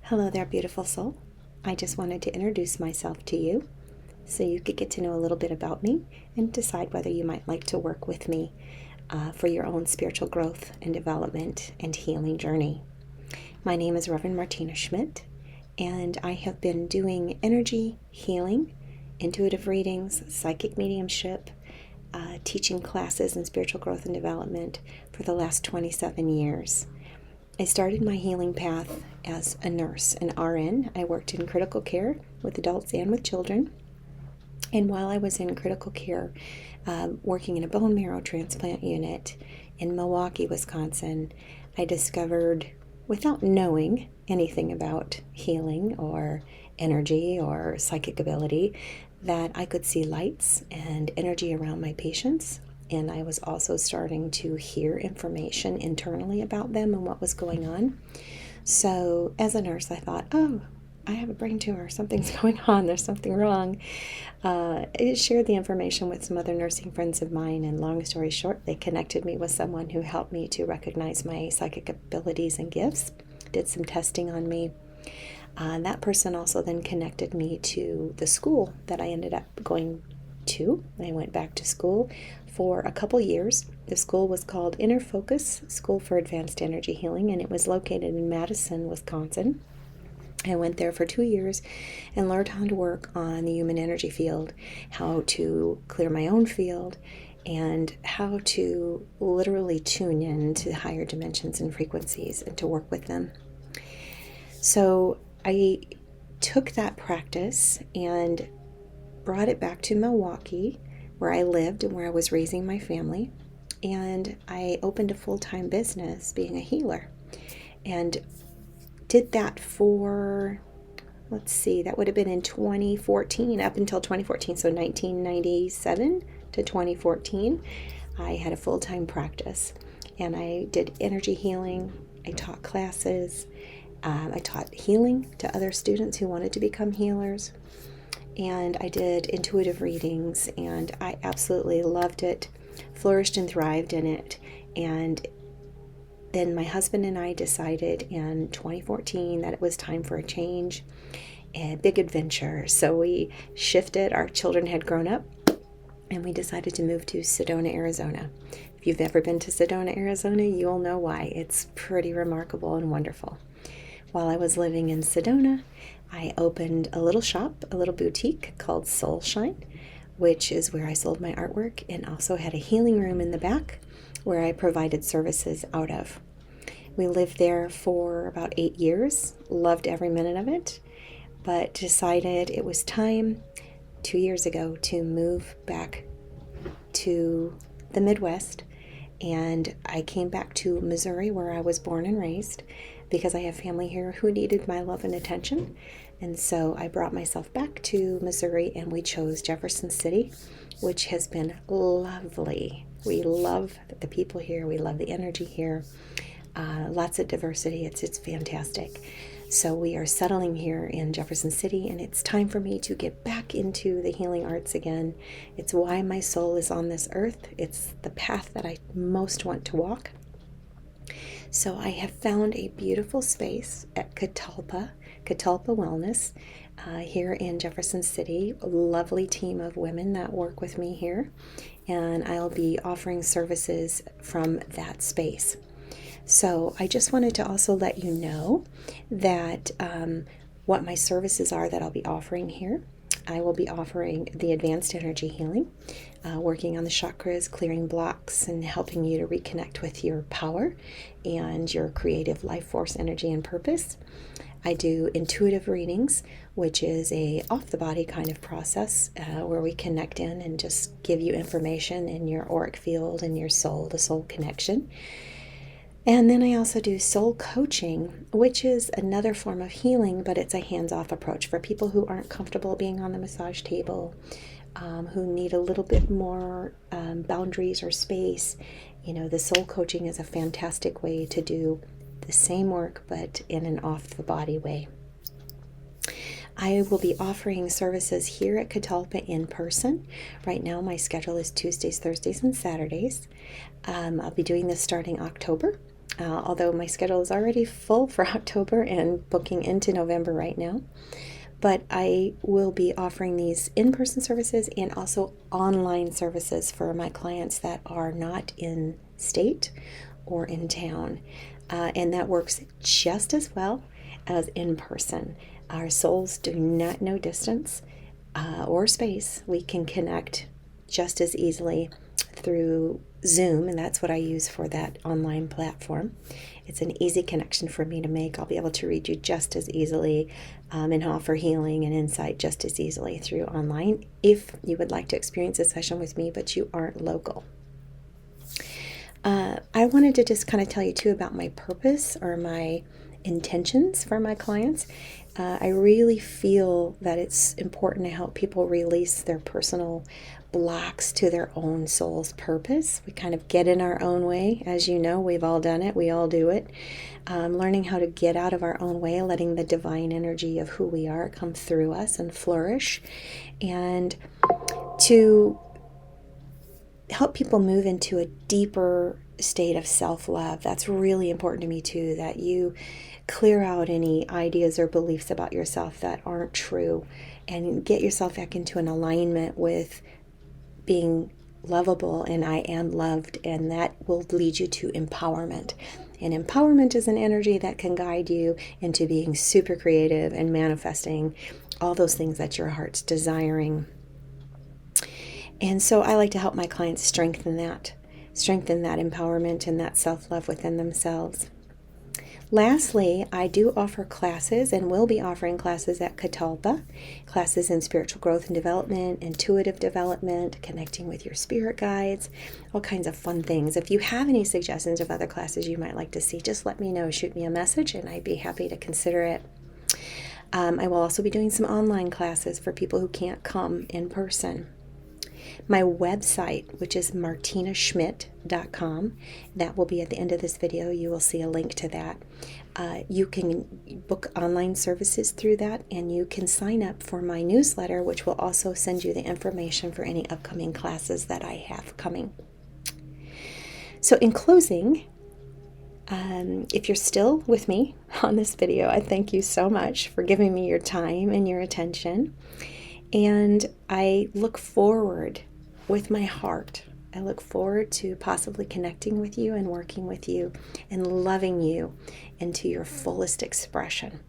Hello there, beautiful soul. I just wanted to introduce myself to you so you could get to know a little bit about me and decide whether you might like to work with me for your own spiritual growth and development and healing journey. My name is Rev Martina Schmidt, and I have been doing energy healing, intuitive readings, psychic mediumship, teaching classes in spiritual growth and development for the last 27 years. I started my healing path as a nurse, an RN. I worked in critical care with adults and with children. And while I was in critical care, working in a bone marrow transplant unit in Milwaukee, Wisconsin, I discovered, without knowing anything about healing or energy or psychic ability, that I could see lights and energy around my patients. And I was also starting to hear information internally about them and what was going on. So as a nurse, I thought, oh, I have a brain tumor. Something's going on. There's something wrong. I shared the information with some other nursing friends of mine, and long story short, they connected me with someone who helped me to recognize my psychic abilities and gifts, did some testing on me. That person also then connected me to the school that I ended up going to. I went back to school for a couple years. The school was called Inner Focus School for Advanced Energy Healing, and it was located in Madison, Wisconsin. I went there for 2 years and learned how to work on the human energy field, how to clear my own field, and how to literally tune in to higher dimensions and frequencies and to work with them. So I took that practice and brought it back to Milwaukee, where I lived and where I was raising my family, and I opened a full-time business being a healer, and did that for, that would have been in 2014, up until 2014, so 1997 to 2014, I had a full-time practice, and I did energy healing. I taught classes. I taught healing to other students who wanted to become healers. And I did intuitive readings, and I absolutely loved it, flourished and thrived in it. And then my husband and I decided in 2014 that it was time for a change, a big adventure. So we shifted. Our children had grown up, and we decided to move to Sedona, Arizona. If you've ever been to Sedona, Arizona, you'll know why. It's pretty remarkable and wonderful. While I was living in Sedona, I opened a little shop, a little boutique called Soul Shine, which is where I sold my artwork, and also had a healing room in the back where I provided services out of. We lived there for about 8 years, loved every minute of it, but decided it was time 2 years ago to move back to the Midwest. And I came back to Missouri, where I was born and raised, because I have family here who needed my love and attention. And so I brought myself back to Missouri, and we chose Jefferson City, which has been lovely. We love the people here. We love the energy here. Lots of diversity. It's fantastic. So we are settling here in Jefferson City, and it's time for me to get back into the healing arts again. It's why my soul is on this earth. It's the path that I most want to walk. So I have found a beautiful space at Catalpa Wellness here in Jefferson City. A lovely team of women that work with me here, and I'll be offering services from that space. So I just wanted to also let you know that what my services are that I'll be offering here. I will be offering the advanced energy healing, working on the chakras, clearing blocks, and helping you to reconnect with your power and your creative life force, energy, and purpose. I do intuitive readings, which is a off-the-body kind of process where we connect in and just give you information in your auric field and your soul, the soul connection. And then I also do soul coaching, which is another form of healing, but it's a hands-off approach for people who aren't comfortable being on the massage table, who need a little bit more boundaries or space. The soul coaching is a fantastic way to do the same work, but in an off-the-body way. I will be offering services here at Catalpa in person. Right now my schedule is Tuesdays, Thursdays, and Saturdays. I'll be doing this starting October. although my schedule is already full for October and booking into November right now. But I will be offering these in-person services and also online services for my clients that are not in state or in town. And that works just as well as in person. Our souls do not know distance or space. We can connect just as easily through Zoom, and that's what I use for that online platform. It's an easy connection for me to make. I'll be able to read you just as easily and offer healing and insight just as easily through online if you would like to experience a session with me, but you aren't local. I wanted to just kind of tell you too about my purpose or my intentions for my clients. I really feel that it's important to help people release their personal blocks to their own soul's purpose. We kind of get in our own way. As you know, we've all done it. We all do it. Learning how to get out of our own way, letting the divine energy of who we are come through us and flourish. And to help people move into a deeper state of self-love. That's really important to me too, that you clear out any ideas or beliefs about yourself that aren't true and get yourself back into an alignment with being lovable and I am loved, and that will lead you to empowerment. And empowerment is an energy that can guide you into being super creative and manifesting all those things that your heart's desiring. And so I like to help my clients strengthen that empowerment and that self-love within themselves. Lastly, I do offer classes and will be offering classes at Catalpa, classes in spiritual growth and development, intuitive development, connecting with your spirit guides, all kinds of fun things. If you have any suggestions of other classes you might like to see, just let me know. Shoot me a message and I'd be happy to consider it. I will also be doing some online classes for people who can't come in person. My website, which is martinaschmidt.com, that will be at the end of this video. You will see a link to that. You can book online services through that, and you can sign up for my newsletter, which will also send you the information for any upcoming classes that I have coming. So in closing, if you're still with me on this video, I thank you so much for giving me your time and your attention. And I look forward with my heart. I look forward to possibly connecting with you and working with you and loving you into your fullest expression.